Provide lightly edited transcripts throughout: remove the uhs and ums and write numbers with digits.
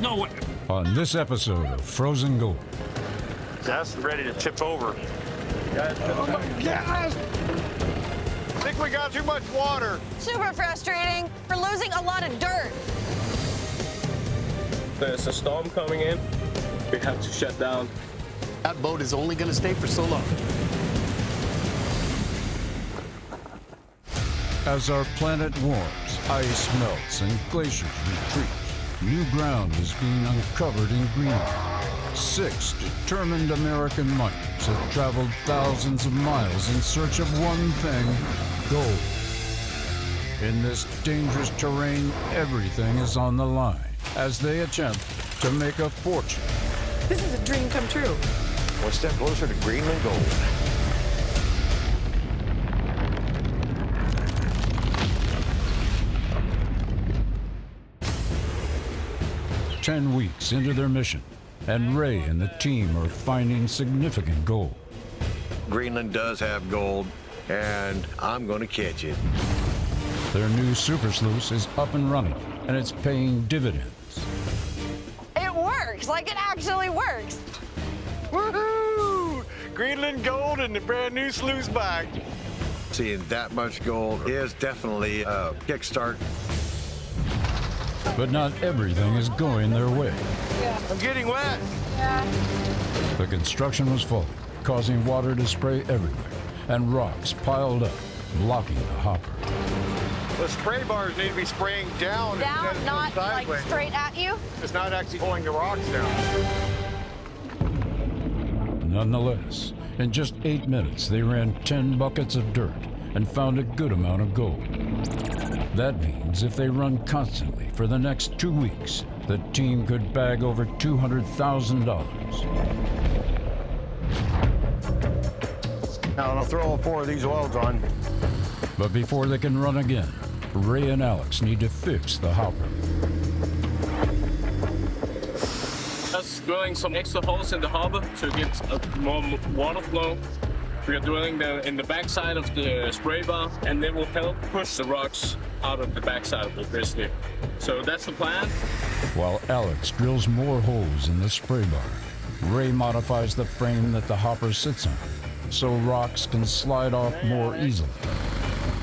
No way. On this episode of Frozen Gold. That's ready to tip over. Oh my gosh! I think we got too much water. Super frustrating. We're losing a lot of dirt. There's a storm coming in. We have to shut down. That boat is only going to stay for so long. As our planet warms, ice melts and glaciers retreat, new ground is being uncovered in Greenland. 6 determined American miners have traveled thousands of miles in search of one thing: gold. In this dangerous terrain, everything is on the line as they attempt to make a fortune. This is a dream come true. One step closer to Greenland gold. Ten weeks into their mission, and Ray and the team are finding significant gold. Greenland does have gold, and I'm going to catch it. Their new super sluice is up and running, and it's paying dividends. It works. Like, it actually works. Woohoo! Greenland gold and the brand new sluice back. Seeing that much gold is definitely a kickstart. But not everything is going their way. I'm getting wet. The construction was faulty, causing water to spray everywhere, and rocks piled up, blocking the hopper. The spray bars need to be spraying down. Down, instead of not like sideways. straight at you. It's not actually pulling the rocks down. Nonetheless, in just 8 minutes, they ran 10 buckets of dirt and found a good amount of gold. That means if they run constantly for the next 2 weeks, the team could bag over $200,000. Now I'll throw all 4 of these welds on. But before they can run again, Ray and Alex need to fix the hopper. Just drilling some extra holes in the harbor to get more water flow. We are drilling them in the backside of the spray bar, and they will help push the rocks out of the backside of the grizzly. So that's the plan. While Alex drills more holes in the spray bar, Ray modifies the frame that the hopper sits on, so rocks can slide off more easily.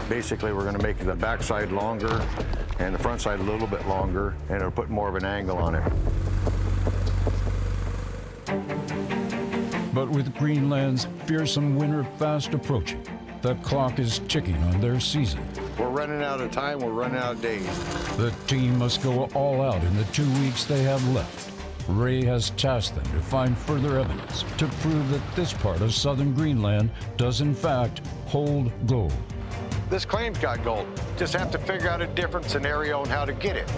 Basically, we're going to make the backside longer and the front side a little bit longer, and it'll put more of an angle on it. But with Greenland's fearsome winter fast approaching, the clock is ticking on their season. We're running out of time, we're running out of days. The team must go all out in the 2 weeks they have left. Ray has tasked them to find further evidence to prove that this part of southern Greenland does in fact hold gold. This claim's got gold. Just have to figure out a different scenario on how to get it.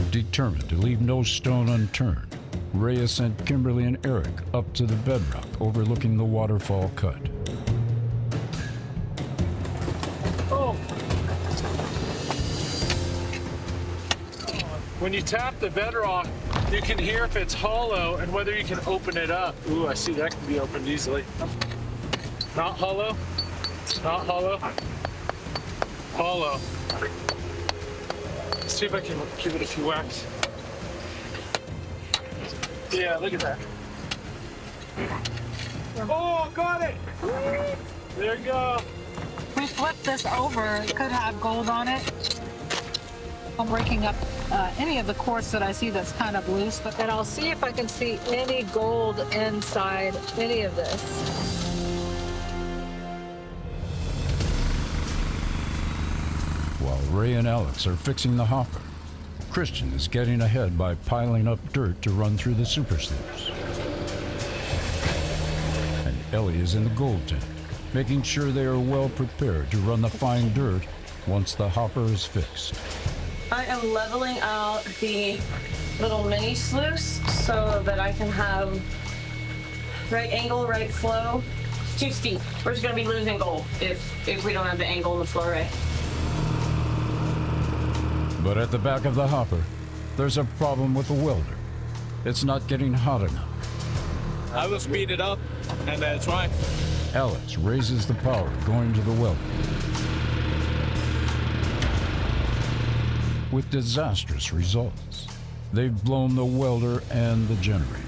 Determined to leave no stone unturned, Ray has sent Kimberly and Eric up to the bedrock overlooking the waterfall cut. Oh! When you tap the bedrock, you can hear if it's hollow and whether you can open it up. Ooh, I see that can be opened easily. Not hollow. Not hollow. Hollow. Let's see if I can give it a few whacks. Yeah, look at that. Oh, got it! There you go. We flip this over, it could have gold on it. I'm breaking up any of the quartz that I see that's kind of loose, but then I'll see if I can see any gold inside any of this. While Ray and Alex are fixing the hopper, Christian is getting ahead by piling up dirt to run through the super sluice. And Elley is in the gold tent, making sure they are well prepared to run the fine dirt once the hopper is fixed. I am leveling out the little mini sluice so that I can have right angle, right flow. It's too steep. We're just gonna be losing gold if we don't have the angle in the flow right. But at the back of the hopper, there's a problem with the welder. It's not getting hot enough. I will speed it up, and that's right. Alex raises the power going to the welder. with disastrous results. They've blown the welder and the generator.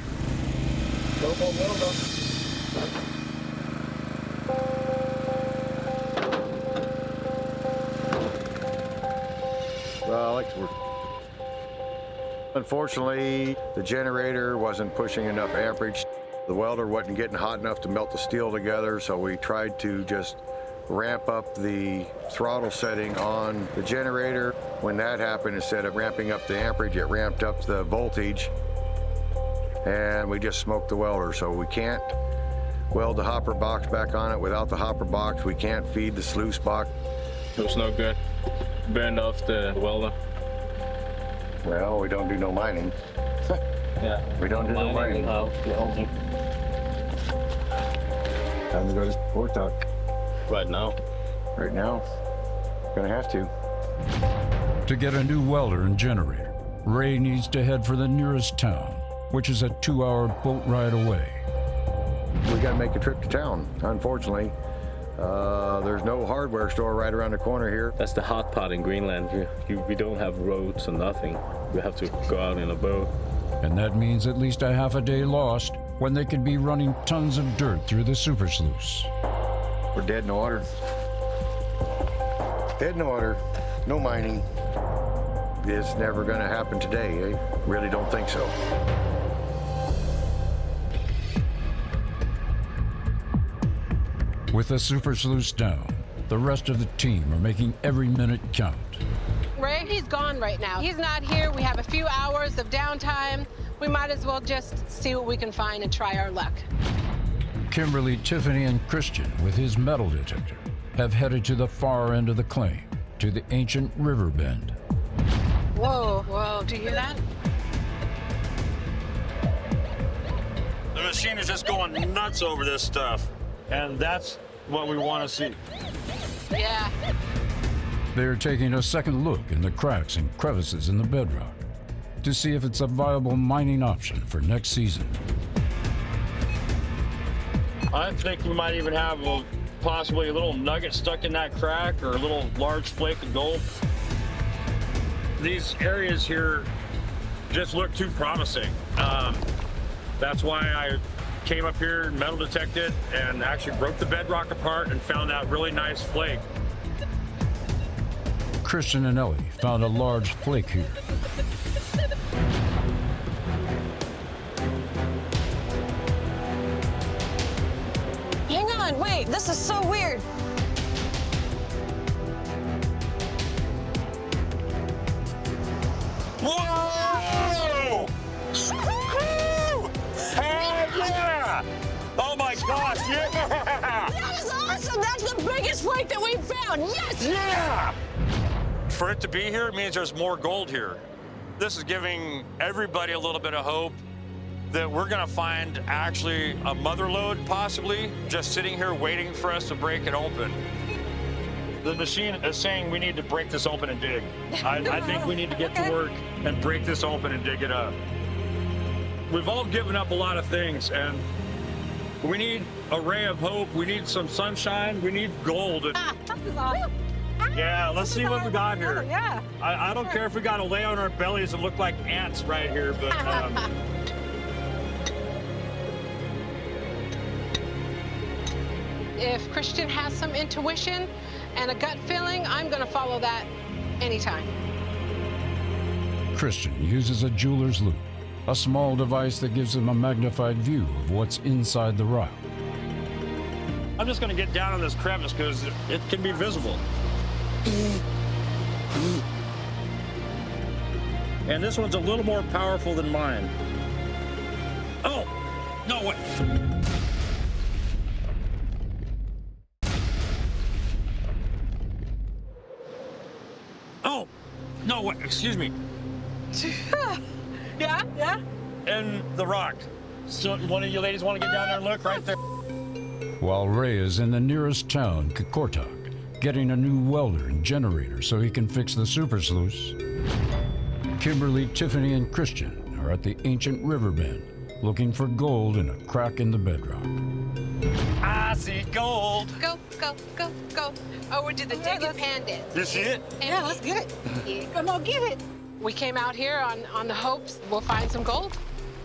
Well, Alex, unfortunately, the generator wasn't pushing enough amperage. The welder wasn't getting hot enough to melt the steel together, so we tried to just ramp up the throttle setting on the generator. When that happened, instead of ramping up the amperage, it ramped up the voltage, and we just smoked the welder. So we can't weld the hopper box back on it. Without the hopper box, we can't feed the sluice box. It was no good. Burned off the welder. Well, we don't do no mining. Yeah. We don't do no mining. Time to go to Fort Tuck. Right now. Right now, gonna have to. To get a new welder and generator, Ray needs to head for the nearest town, which is a 2-hour boat ride away. We gotta make a trip to town, unfortunately. There's no hardware store right around the corner here. That's the hot part in Greenland. We don't have roads or nothing. We have to go out in a boat. And that means at least a half a day lost when they could be running tons of dirt through the super sluice. We're dead in the water. Dead in the water, no mining. It's never gonna happen today, eh? Really don't think so. With the super sluice down, the rest of the team are making every minute count. Ray, he's gone right now. He's not here. We have a few hours of downtime. We might as well just see what we can find and try our luck. Kimberly, Tiffany, and Christian, with his metal detector, have headed to the far end of the claim, to the ancient river bend. Whoa, whoa, do you hear that? The machine is just going nuts over this stuff. And that's what we want to see. Yeah. They are taking a second look in the cracks and crevices in the bedrock to see if it's a viable mining option for next season. I think we might even have possibly a little nugget stuck in that crack or a little large flake of gold. These areas here just look too promising. That's why I came up here, metal detected, and actually broke the bedrock apart and found that really nice flake. Christian and Elley found a large flake here. Hang on, wait, this is so weird. Whoa! Heck yeah! Oh my gosh, yeah! That is awesome! That's the biggest flake that we've found! Yes! Yeah! For it to be here, it means there's more gold here. This is giving everybody a little bit of hope that we're gonna find actually a mother lode, possibly, just sitting here waiting for us to break it open. The machine is saying we need to break this open and dig. I think we need to get to work and break this open and dig it up. We've all given up a lot of things, and we need a ray of hope. We need some sunshine. We need gold. This is awesome. Yeah, let's see what we got here. Yeah. I don't care if we got to lay on our bellies and look like ants right here, but If Christian has some intuition and a gut feeling, I'm gonna follow that anytime. Christian uses a jeweler's loupe, a small device that gives him a magnified view of what's inside the rock. I'm just going to get down on this crevice because it can be visible. And this one's a little more powerful than mine. Oh, no way. Oh, no way, excuse me. Yeah? And the rock. So one of you ladies want to get down there and look right there? While Ray is in the nearest town, Kakortok, getting a new welder and generator so he can fix the super sluice, Kimberly, Tiffany, and Christian are at the ancient river bend looking for gold in a crack in the bedrock. I see gold. Go, go. go, go, go. Over to the dig and pan dance. You see it? Yeah, let's get it. Yeah. Come on, get it. We came out here on the hopes we'll find some gold,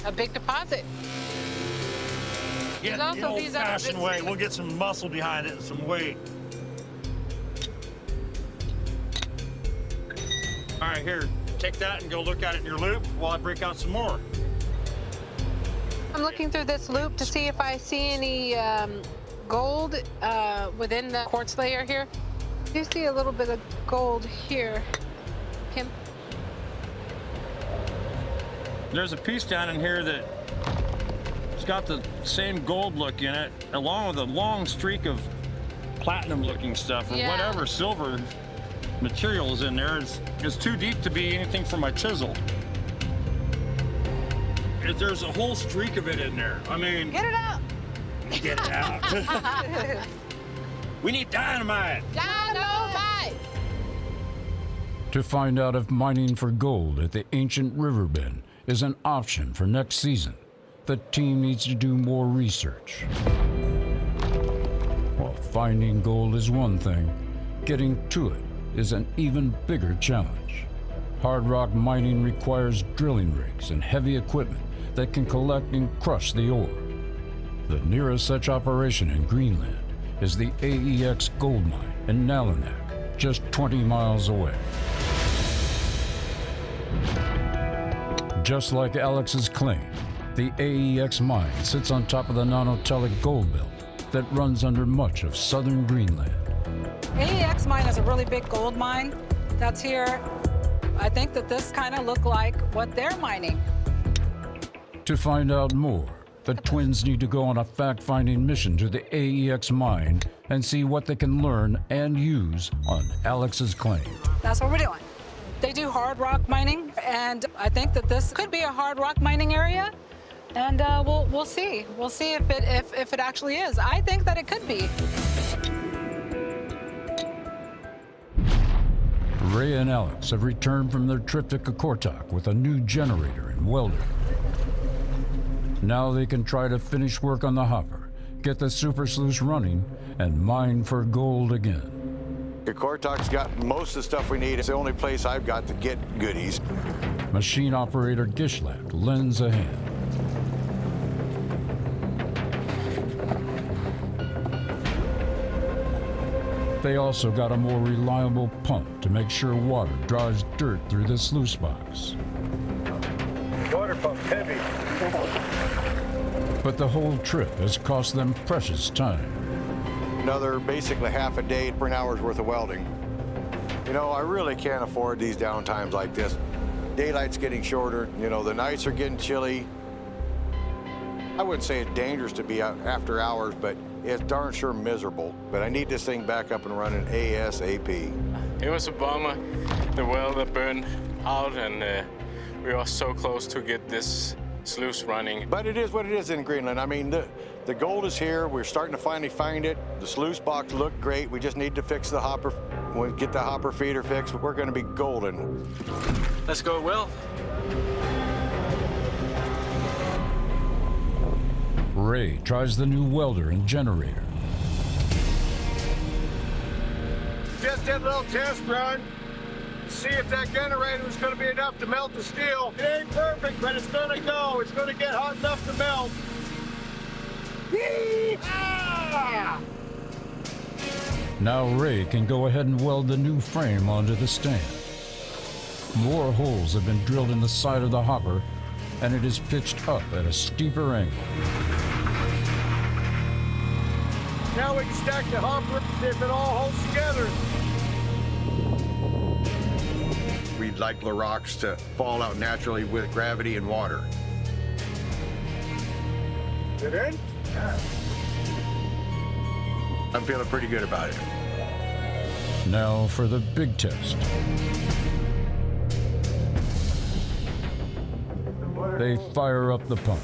a big deposit. Yeah, There's the also these other old-fashioned bits way. too. We'll get some muscle behind it and some weight. All right, here, take that and go look at it in your loop while I break out some more. I'm looking through this loop to see if I see any gold within the quartz layer here. I do see a little bit of gold here, Kim. There's a piece down in here that it's got the same gold look in it, along with a long streak of platinum-looking stuff or Yeah. whatever silver material is in there. It's too deep to be anything for my chisel. There's a whole streak of it in there. I mean, Get it out. get it out. We need dynamite. Dynamite. To find out if mining for gold at the ancient river bend is an option for next season, the team needs to do more research. While finding gold is one thing, getting to it is an even bigger challenge. Hard rock mining requires drilling rigs and heavy equipment that can collect and crush the ore. The nearest such operation in Greenland is the AEX gold mine in Nalinak, just 20 miles away. Just like Alex's claim, the AEX mine sits on top of the nanotelic gold belt that runs under much of southern Greenland. AEX mine is a really big gold mine that's here. I think that this kind of looked like what they're mining. To find out more, the twins need to go on a fact-finding mission to the AEX mine and see what they can learn and use on Alex's claim. That's what we're doing. They do hard rock mining, and I think that this could be a hard rock mining area. And we'll see. We'll see if it actually is. I think that it could be. Ray and Alex have returned from their trip to Kokortok with a new generator and welder. Now they can try to finish work on the hopper, get the super sluice running, and mine for gold again. Kokortok's got most of the stuff we need. It's the only place I've got to get goodies. Machine operator Gishlak lends a hand. They also got a more reliable pump to make sure water draws dirt through the sluice box. Water pump's heavy. But the whole trip has cost them precious time. Another basically half a day for an hour's worth of welding. You know, I really can't afford these downtimes like this. Daylight's getting shorter, you know, the nights are getting chilly. I wouldn't say it's dangerous to be out after hours, but it's darn sure miserable. But I need this thing back up and running ASAP. It was a bummer. The welder burned out, and we were so close to get this sluice running. But it is what it is in Greenland. I mean, the gold is here. We're starting to finally find it. The sluice box looked great. We just need to fix the hopper. When we get the hopper feeder fixed, we're going to be golden. Let's go, Will. Ray tries the new welder and generator. Just did a little test run. See if that generator is going to be enough to melt the steel. It ain't perfect, but it's going to go. It's going to get hot enough to melt. Yee-haw! Now Ray can go ahead and weld the new frame onto the stand. More holes have been drilled in the side of the hopper, and it is pitched up at a steeper angle. Now we can stack the hopper if it all holds together. We'd like the rocks to fall out naturally with gravity and water. Get in? Yeah. I'm feeling pretty good about it. Now for the big test. They fire up the pump.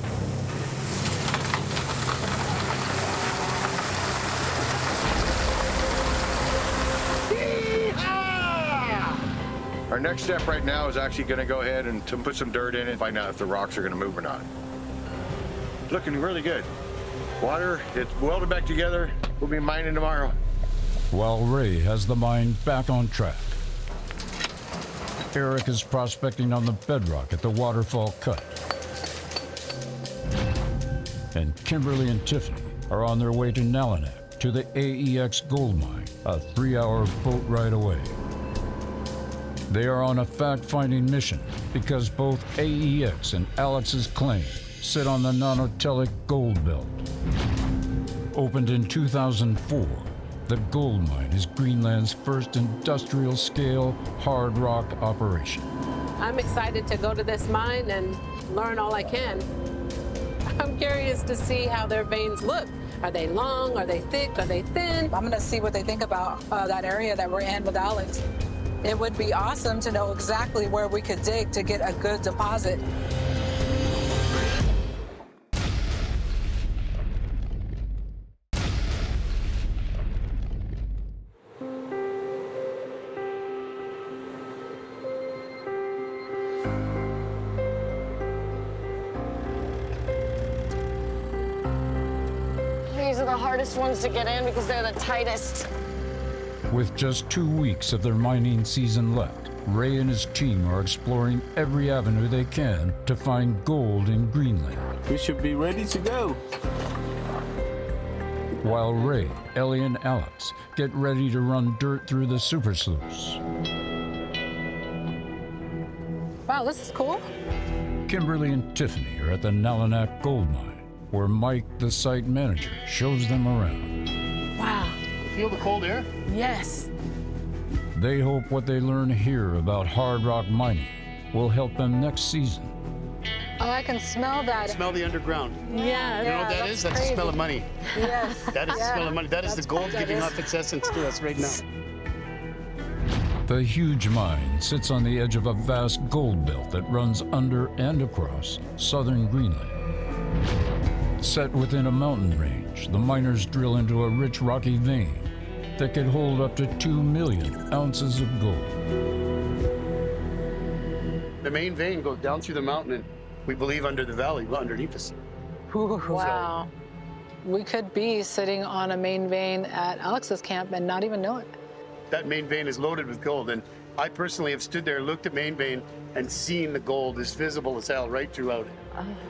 Our next step right now is actually going to go ahead and to put some dirt in it and find out if the rocks are going to move or not. Looking really good. Water, it's welded back together. We'll be mining tomorrow. while Ray has the mine back on track. Eric is prospecting on the bedrock at the waterfall cut. And Kimberly and Tiffany are on their way to Nalinak to the AEX gold mine, a 3-hour boat ride away. They are on a fact-finding mission because both AEX and Alex's claim sit on the Nanotelic Gold Belt. Opened in 2004, the gold mine is Greenland's first industrial-scale hard rock operation. I'm excited to go to this mine and learn all I can. I'm curious to see how their veins look. Are they long? Are they thick? Are they thin? I'm gonna see what they think about that area that we're in with Alex. It would be awesome to know exactly where we could dig to get a good deposit. These are the hardest ones to get in because they're the tightest. With just 2 weeks of their mining season left, Ray and his team are exploring every avenue they can to find gold in Greenland. We should be ready to go. While Ray, Elley, and Alex get ready to run dirt through the super sluice. Wow, this is cool. Kimberly and Tiffany are at the Nalinak gold mine, where Mike, the site manager, shows them around. Wow. Feel the cold air? Yes. They hope what they learn here about hard rock mining will help them next season. Oh, I can smell that. Smell the underground. Yeah. You know what that is? That's the smell of money. Yes. That is the smell of money. That is the gold giving off its essence to us right now. The huge mine sits on the edge of a vast gold belt that runs under and across southern Greenland. Set within a mountain range, the miners drill into a rich rocky vein that could hold up to 2 million ounces of gold. The main vein goes down through the mountain and we believe under the valley, underneath us. Wow. We could be sitting on a main vein at Alex's camp and not even know it. That main vein is loaded with gold, and I personally have stood there, looked at main vein, and seen the gold as visible as hell right throughout it.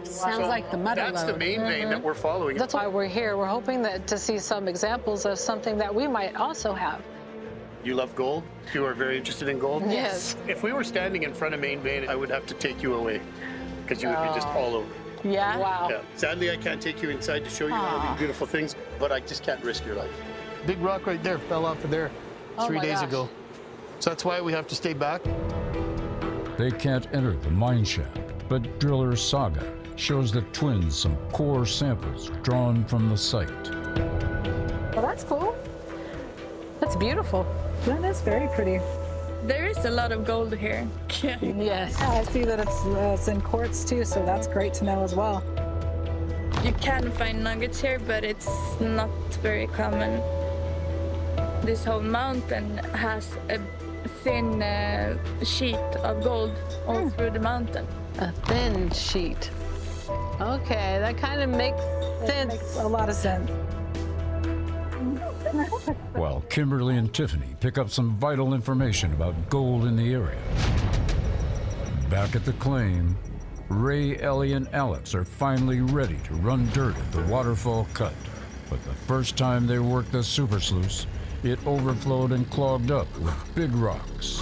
Sounds like the mother That's the lode. main vein that we're following. That's why we're here. We're hoping that to see some examples of something that we might also have. You love gold? You are very interested in gold? Yes. If we were standing in front of main vein, I would have to take you away because you would be just all over. Yeah? Wow. Yeah. Sadly, I can't take you inside to show you all these beautiful things, but I just can't risk your life. Big rock right there fell off of there 3 days ago. So that's why we have to stay back. They can't enter the mine shaft, but driller Saga shows the twins some core samples drawn from the site. Well, that's cool. That's beautiful. That is very pretty. There is a lot of gold here. Yes. Yeah, I see that it's in quartz too, so that's great to know as well. You can find nuggets here, but it's not very common. This whole mountain has a thin sheet of gold all through the mountain. A thin sheet. Okay, that kind of makes sense. Makes a lot of sense. While Kimberly and Tiffany pick up some vital information about gold in the area. Back at the claim, Ray, Elley, and Alex are finally ready to run dirt at the waterfall cut. But the first time they worked the super sluice, it overflowed and clogged up with big rocks.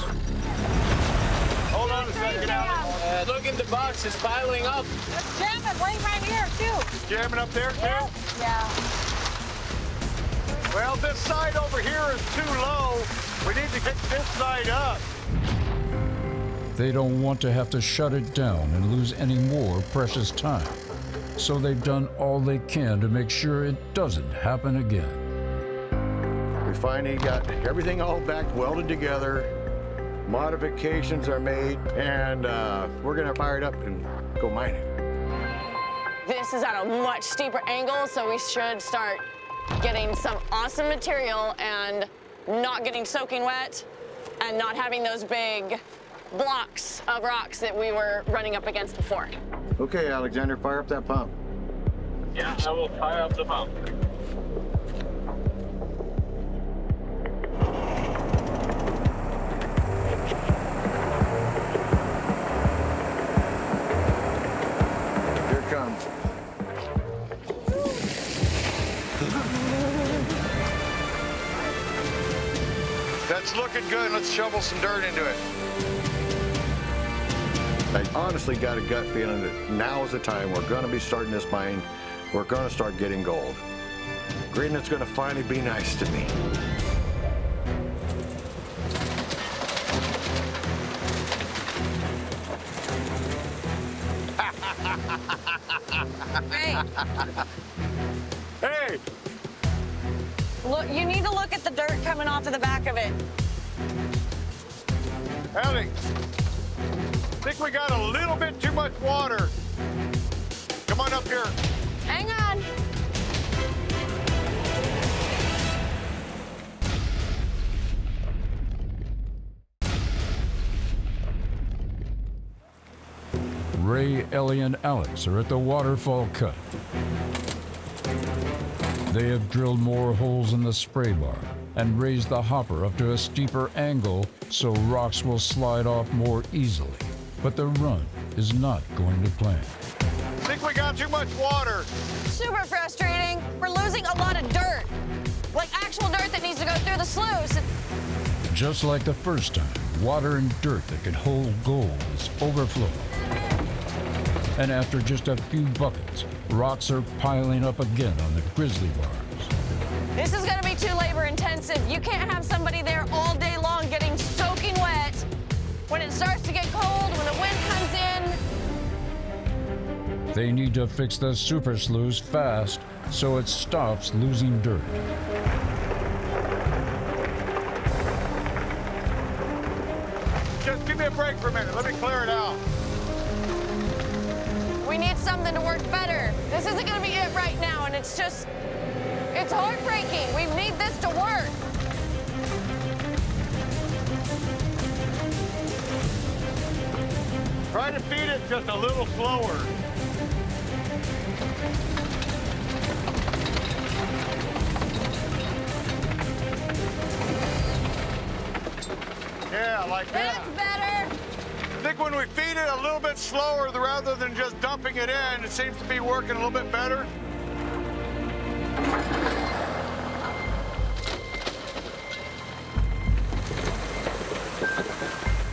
Hold on a second, Alex. Look in the box, it's piling up. Let's jam it right here too. Jamming up there, too? Yeah. Well, this side over here is too low. We need to get this side up. They don't want to have to shut it down and lose any more precious time. So they've done all they can to make sure it doesn't happen again. We finally got everything all back welded together. Modifications are made, and we're gonna fire it up and go mining. This is at a much steeper angle, so we should start getting some awesome material and not getting soaking wet and not having those big blocks of rocks that we were running up against before. Okay, Alexander, fire up that pump. Yeah, I will fire up the pump. It's looking good. Let's shovel some dirt into it. I honestly got a gut feeling that now is the time we're going to be starting this mine. We're going to start getting gold. Greenland's going to finally be nice to me. Hey! Look, you need to look at the dirt coming off of the back of it. Elley, I think we got a little bit too much water. Come on up here. Hang on. Ray, Elley, and Alex are at the waterfall cut. They have drilled more holes in the spray bar and raised the hopper up to a steeper angle so rocks will slide off more easily. But the run is not going to plan. I think we got too much water. Super frustrating. We're losing a lot of dirt. Like actual dirt that needs to go through the sluice. Just like the first time, water and dirt that could hold gold is overflowing. And after just a few buckets, rocks are piling up again on the grizzly bars. This is gonna be too labor intensive. You can't have somebody there all day long getting soaking wet. When it starts to get cold, when the wind comes in. They need to fix the super sluice fast so it stops losing dirt. Just give me a break for a minute. Let me clear it out. We need something to work better. This isn't gonna be it right now, and it's heartbreaking. We need this to work. Try to feed it just a little slower. Yeah, like that. That's better. I think when we feed it a little bit slower rather than just dumping it in, it seems to be working a little bit better.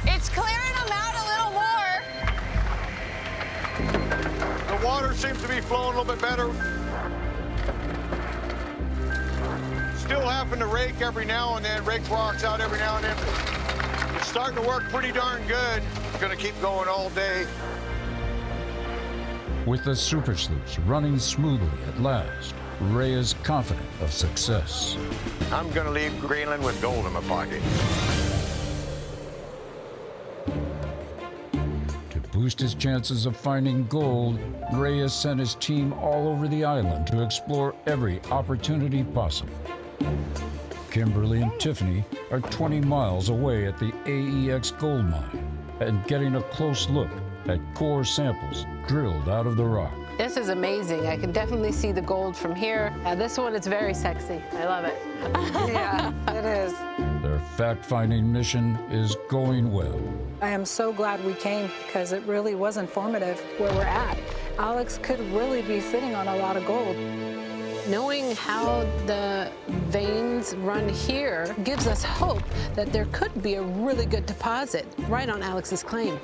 It's clearing them out a little more. The water seems to be flowing a little bit better. Still having to rake every now and then, rake rocks out every now and then. It's starting to work pretty darn good. It's gonna keep going all day. With the super sluice running smoothly at last, Ray is confident of success. I'm gonna leave Greenland with gold in my pocket. To boost his chances of finding gold, Ray has sent his team all over the island to explore every opportunity possible. Kimberly and Tiffany are 20 miles away at the AEX gold mine and getting a close look at core samples drilled out of the rock. This is amazing. I can definitely see the gold from here. This one is very sexy. I love it. Yeah, it is. Their fact-finding mission is going well. I am so glad we came because it really was informative where we're at. Alex could really be sitting on a lot of gold. Knowing how the veins run here gives us hope that there could be a really good deposit right on Alex's claim.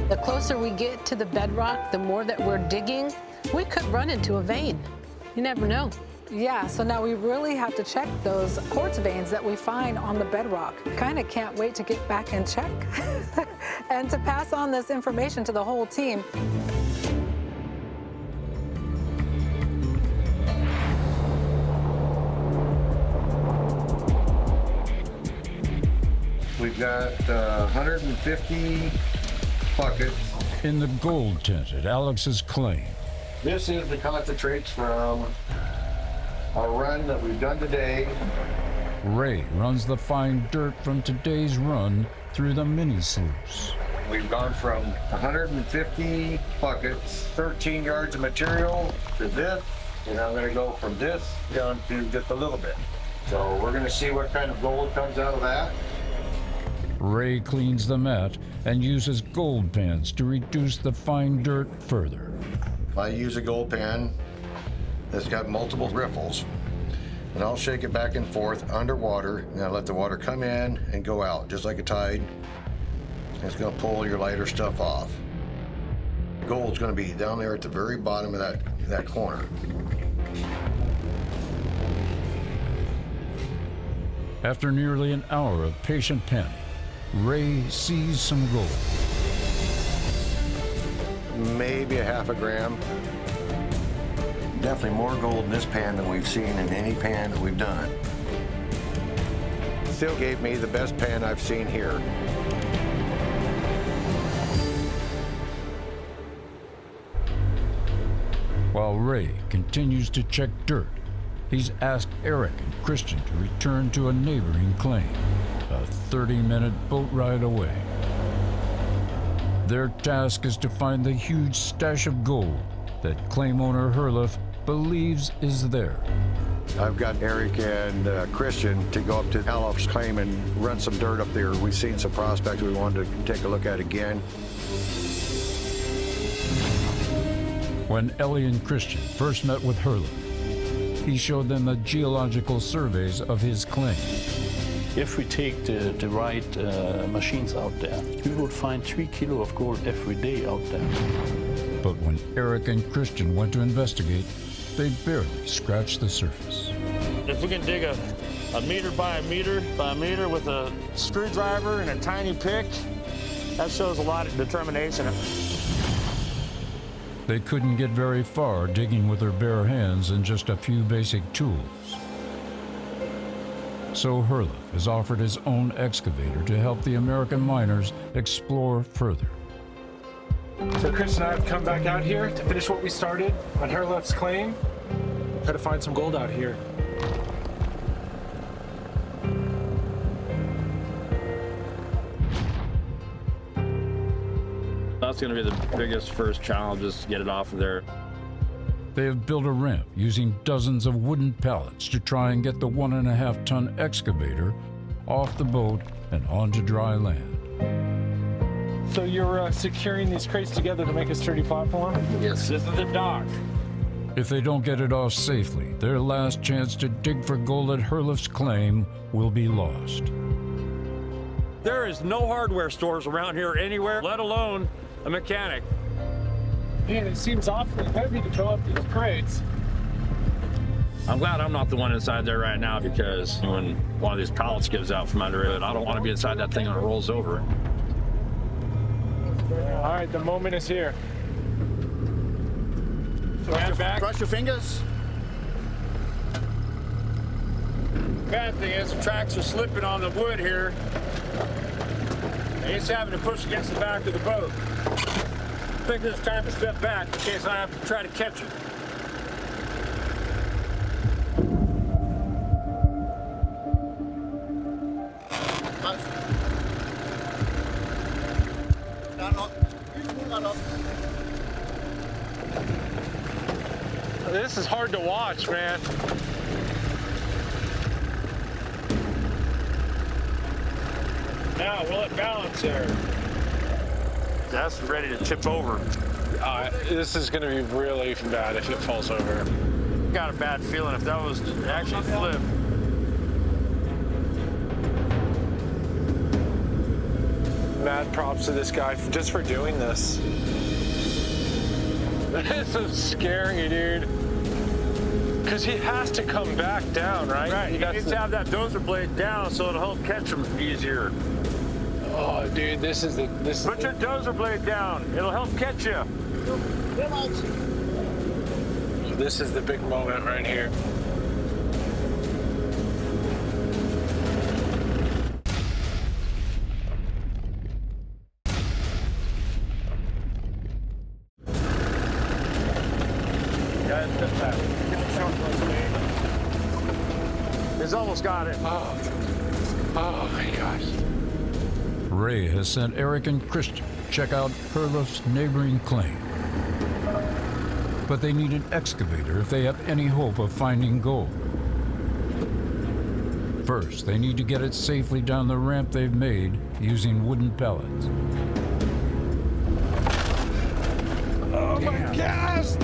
The closer we get to the bedrock, the more that we're digging, we could run into a vein. You never know. Yeah, so now we really have to check those quartz veins that we find on the bedrock. Kind of can't wait to get back and check and to pass on this information to the whole team. We've got 150 buckets. In the gold tent at Alex's claim. This is the concentrates from our run that we've done today. Ray runs the fine dirt from today's run through the mini sluice. We've gone from 150 buckets, 13 yards of material to this, and I'm gonna go from this down to just a little bit. So we're gonna see what kind of gold comes out of that. Ray cleans the mat and uses gold pans to reduce the fine dirt further. I use a gold pan that's got multiple riffles. And I'll shake it back and forth underwater, and then let the water come in and go out, just like a tide. And it's gonna pull your lighter stuff off. Gold's gonna be down there at the very bottom of that corner. After nearly an hour of patient panning, Ray sees some gold. Maybe a half a gram. Definitely more gold in this pan than we've seen in any pan that we've done. Still gave me the best pan I've seen here. While Ray continues to check dirt, he's asked Eric and Christian to return to a neighboring claim, a 30-minute boat ride away. Their task is to find the huge stash of gold that claim owner Herluf believes is there. I've got Eric and Christian to go up to Elley's claim and run some dirt up there. We've seen some prospects we wanted to take a look at again. When Elley and Christian first met with Herluf, he showed them the geological surveys of his claim. If we take the right machines out there, we would find 3 kilos of gold every day out there. But when Eric and Christian went to investigate, they barely scratched the surface. If we can dig a meter by a meter by a meter with a screwdriver and a tiny pick, that shows a lot of determination. They couldn't get very far digging with their bare hands and just a few basic tools. So Herluf has offered his own excavator to help the American miners explore further. So Chris and I have come back out here to finish what we started on Herluf's claim. Try to find some gold out here. That's going to be the biggest first challenge, is to get it off of there. They have built a ramp using dozens of wooden pallets to try and get the 1.5-ton excavator off the boat and onto dry land. So you're securing these crates together to make a sturdy platform? Yes. This is the dock. If they don't get it off safely, their last chance to dig for gold at Herluf's claim will be lost. There is no hardware stores around here anywhere, let alone a mechanic. Man, it seems awfully heavy to fill up these crates. I'm glad I'm not the one inside there right now, because when one of these pallets gives out from under it, I don't want to be inside that thing when it rolls over. All right, the moment is here. Stand back. Cross your fingers. Bad thing is the tracks are slipping on the wood here. And he's having to push against the back of the boat. I think it's time to step back in case I have to try to catch it. This is hard to watch, man. Now, will it balance there? That's ready to tip over. This is going to be really bad if it falls over. Got a bad feeling if that was to actually flip. Mad props to this guy just for doing this. This is scary, dude. Because he has to come back down, right? Right, he needs to have that dozer blade down so it'll help catch him easier. Oh, dude, this is the... Put your dozer blade down. It'll help catch you. This is the big moment right here. He's almost got it. Oh my gosh. Ray has sent Eric and Christian to check out Herluf's neighboring claim. But they need an excavator if they have any hope of finding gold. First, they need to get it safely down the ramp they've made using wooden pallets. Oh my gosh!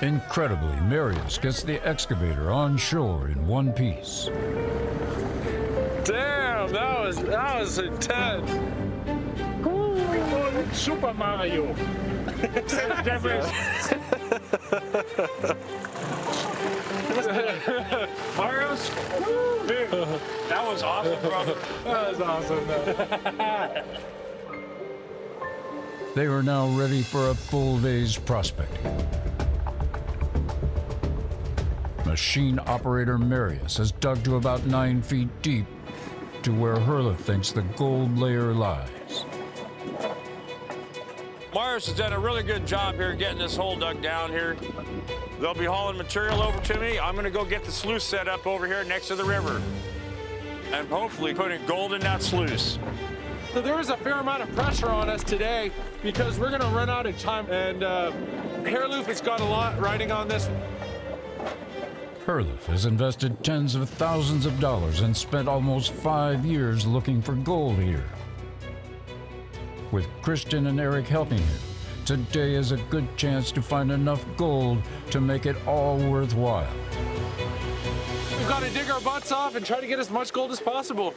Incredibly, Marius gets the excavator on shore in one piece. Damn, that was intense. Ooh, Super Mario. Marius? Dude, that was awesome, brother. That was awesome, man. They are now ready for a full day's prospecting. Machine operator Marius has dug to about 9 feet deep to where Herla thinks the gold layer lies. Marius has done a really good job here getting this hole dug down here. They'll be hauling material over to me. I'm gonna go get the sluice set up over here next to the river and hopefully putting gold in that sluice. So there was a fair amount of pressure on us today because we're gonna run out of time, and Hairloof has got a lot riding on this. Herluf has invested tens of thousands of dollars and spent almost 5 years looking for gold here. With Christian and Eric helping him, today is a good chance to find enough gold to make it all worthwhile. We've got to dig our butts off and try to get as much gold as possible.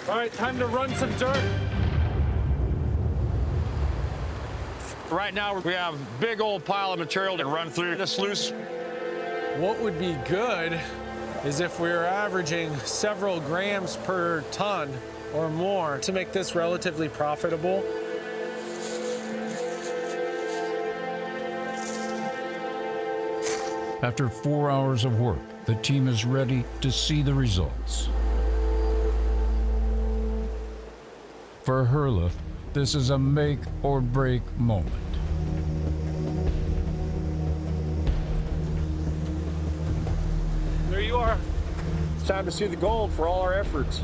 All right, time to run some dirt. Right now, we have a big old pile of material to run through the sluice. What would be good is if we were averaging several grams per ton or more to make this relatively profitable. After 4 hours of work, the team is ready to see the results. For Herluf, this is a make or break moment. There you are. It's time to see the gold for all our efforts.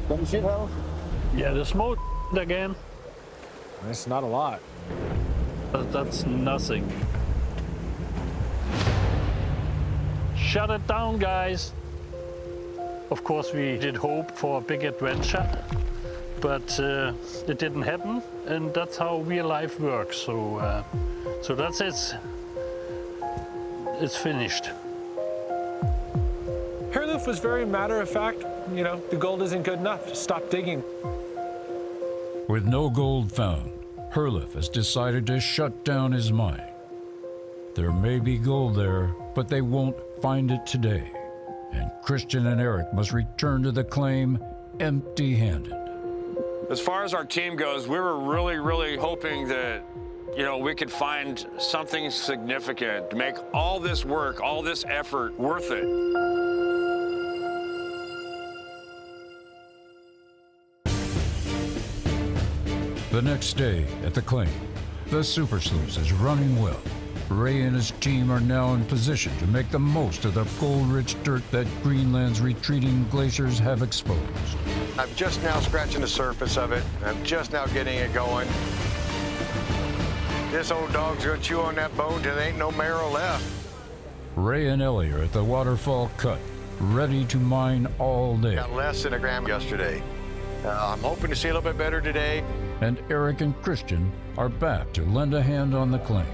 Some shit house? Yeah, the smoke again. That's not a lot. But that's nothing. Shut it down, guys. Of course, we did hope for a big adventure, but it didn't happen, and that's how real life works. So that's it. It's finished. Hairloof was very matter of fact. You know, the gold isn't good enough. Just stop digging. With no gold found, Herluf has decided to shut down his mine. There may be gold there, but they won't find it today. And Christian and Eric must return to the claim empty-handed. As far as our team goes, we were really hoping that, you know, we could find something significant to make all this work, all this effort worth it. The next day at the claim, the super sluice is running well. Ray and his team are now in position to make the most of the gold-rich dirt that Greenland's retreating glaciers have exposed. I'm just now scratching the surface of it. I'm just now getting it going. This old dog's gonna chew on that bone till there ain't no marrow left. Ray and Elley are at the waterfall cut, ready to mine all day. Got less than a gram yesterday. I'm hoping to see a little bit better today. And Eric and Christian are back to lend a hand on the claim.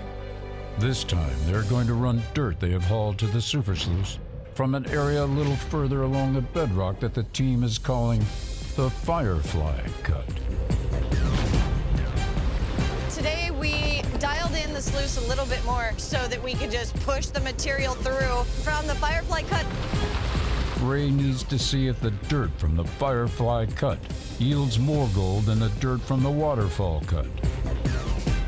This time, they're going to run dirt they have hauled to the super sluice from an area a little further along the bedrock that the team is calling the Firefly Cut. Today we dialed in the sluice a little bit more so that we could just push the material through from the Firefly Cut. Ray needs to see if the dirt from the Firefly Cut yields more gold than the dirt from the Waterfall Cut.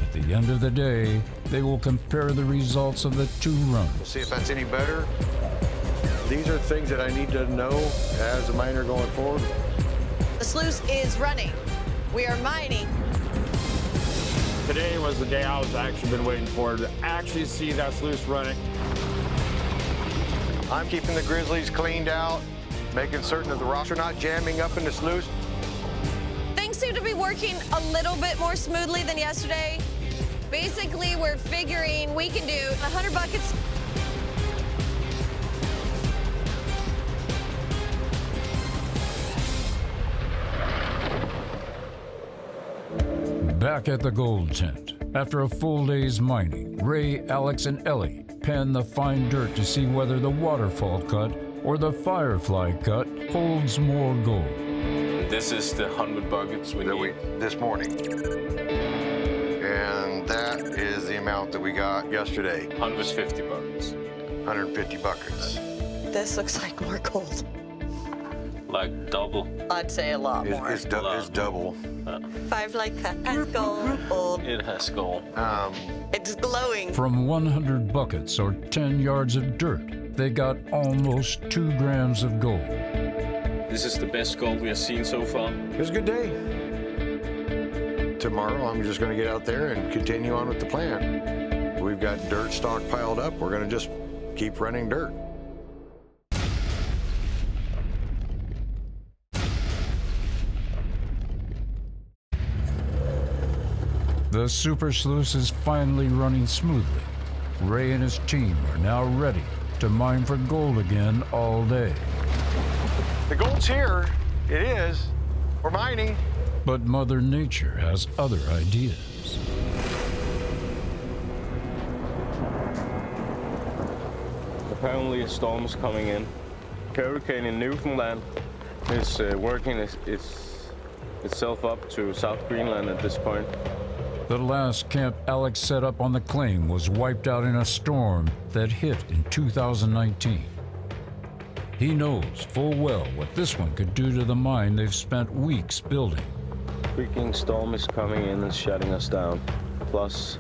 At the end of the day, they will compare the results of the two runs. See if that's any better. These are things that I need to know as a miner going forward. The sluice is running. We are mining. Today was the day I was actually been waiting for, to actually see that sluice running. I'm keeping the grizzlies cleaned out, making certain that the rocks are not jamming up in the sluice. Things seem to be working a little bit more smoothly than yesterday. Basically, we're figuring we can do 100 buckets. Back at the gold tent, after a full day's mining, Ray, Alex, and Elley pan the fine dirt to see whether the waterfall cut or the firefly cut holds more gold. This is the 100 buckets we need. This morning. And that is the amount that we got yesterday. 150 buckets. 150 buckets. This looks like more gold. Like double. I'd say a lot more. It's double. 5 like has gold. It has gold. It's glowing. From 100 buckets or 10 yards of dirt, they got almost 2 grams of gold. This is the best gold we have seen so far. It was a good day. Tomorrow, I'm just going to get out there and continue on with the plan. We've got dirt stockpiled up. We're going to just keep running dirt. The super sluice is finally running smoothly. Ray and his team are now ready to mine for gold again all day. The gold's here. It is. We're mining. But Mother Nature has other ideas. Apparently a storm is coming in. Hurricane in Newfoundland is working itself up to South Greenland at this point. The last camp Alex set up on the claim was wiped out in a storm that hit in 2019. He knows full well what this one could do to the mine they've spent weeks building. Freaking storm is coming in and shutting us down, plus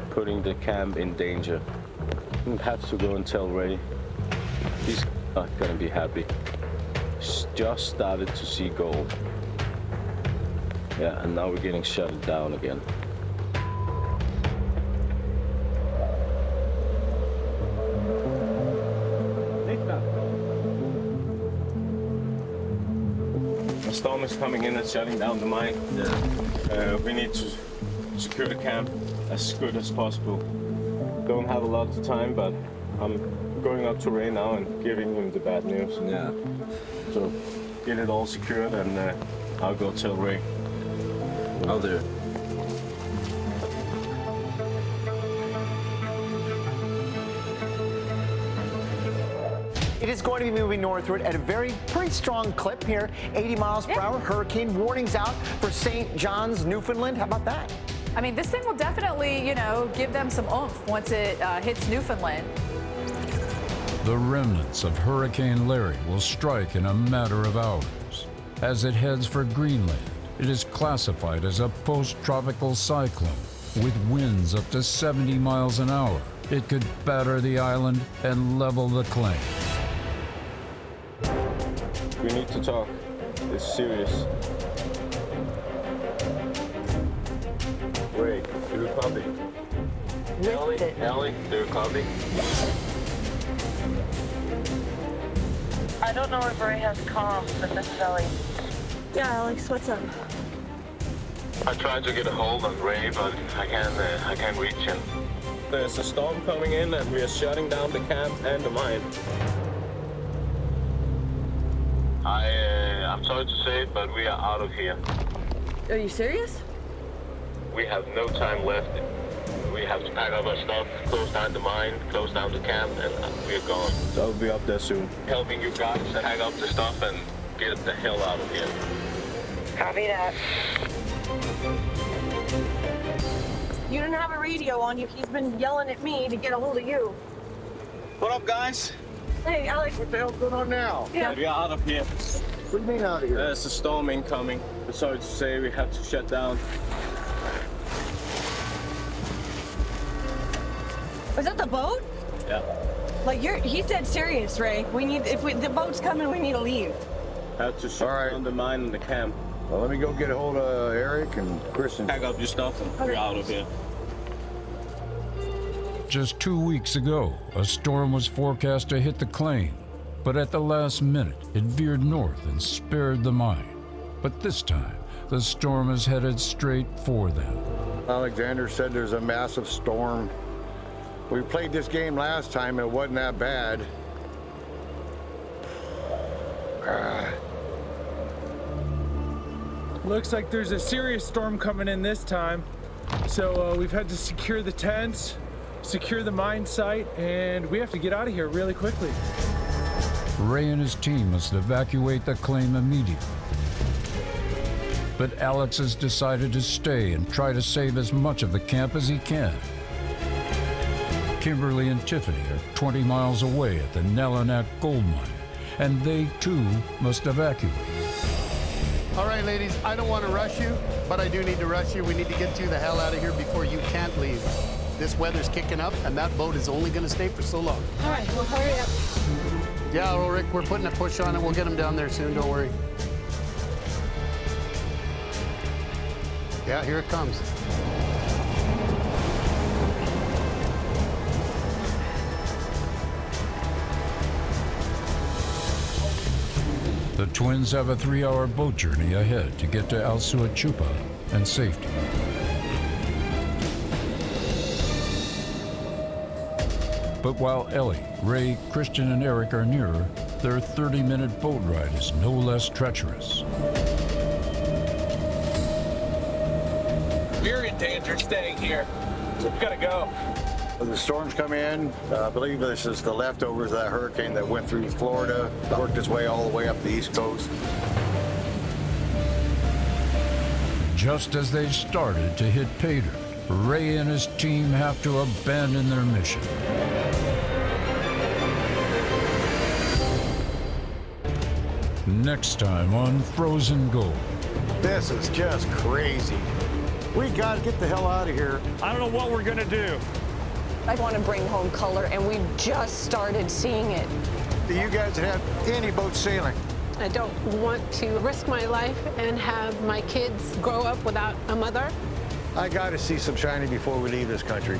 putting the camp in danger. We have to go and tell Ray. He's not gonna be happy. He's just started to see gold. Yeah, and now we're getting shut down again. The storm is coming in and shutting down the mine. Yeah. We need to secure the camp as good as possible. Don't have a lot of time, but I'm going up to Ray now and giving him the bad news. Yeah. So get it all secured and I'll go tell Ray. I'll do it. It is going to be moving northward at a pretty strong clip here, 80 miles per hour. Hurricane warnings out for St. John's, Newfoundland. How about that? I mean, this thing will definitely, give them some oomph once it hits Newfoundland. The remnants of Hurricane Larry will strike in a matter of hours. As it heads for Greenland, it is classified as a post-tropical cyclone with winds up to 70 miles an hour. It could batter the island and level the claim. We need to talk. It's serious. Ray, do you copy? Elley, do you copy? I don't know if Ray has comms, but this is Elley. Yeah, Alex, what's up? I tried to get a hold on Ray, but I can't reach him. There's a storm coming in and we are shutting down the camp and the mine. I'm sorry to say it, but we are out of here. Are you serious? We have no time left. We have to pack up our stuff, close down the mine, close down the camp, and we're gone. So I'll be up there soon. Helping you guys pack up the stuff and get the hell out of here. Copy that. You didn't have a radio on you. He's been yelling at me to get a hold of you. What up, guys? Hey, Alex. What the hell's going on now? Yeah. We are out of here. What do you mean out of here? There's a storm incoming. I'm sorry to say we have to shut down. Was that the boat? Yeah. Like he's dead serious, Ray. The boat's coming, we need to leave. Have to shut down the mine and the camp. Well, let me go get a hold of Eric and Kristen. Pack up your stuff and we're out of here. Just 2 weeks ago, a storm was forecast to hit the claim, but at the last minute, it veered north and spared the mine. But this time, the storm is headed straight for them. Alexander said there's a massive storm. We played this game last time, it wasn't that bad. Looks like there's a serious storm coming in this time. So we've had to secure the tents, secure the mine site, and we have to get out of here really quickly. Ray and his team must evacuate the claim immediately. But Alex has decided to stay and try to save as much of the camp as he can. Kimberly and Tiffany are 20 miles away at the Nellanack gold mine, and they too must evacuate. All right, ladies, I don't want to rush you, but I do need to rush you. We need to get you the hell out of here before you can't leave. This weather's kicking up, and that boat is only going to stay for so long. All right, well, hurry up. Yeah, well, Rick, we're putting a push on it. We'll get them down there soon, don't worry. Yeah, here it comes. The twins have a 3-hour boat journey ahead to get to Al Suachupa and safety. But while Elley, Ray, Christian, and Eric are nearer, their 30-minute boat ride is no less treacherous. We're in danger staying here, so we gotta go. When the storms come in, I believe this is the leftovers of that hurricane that went through Florida, worked its way all the way up the East Coast. Just as they started to hit pay dirt, Ray and his team have to abandon their mission. Next time on Frozen Gold. This is just crazy. We got to get the hell out of here. I don't know what we're gonna do. I want to bring home color, and we just started seeing it. Do you guys have any boats sailing? I don't want to risk my life and have my kids grow up without a mother. I got to see some shiny before we leave this country.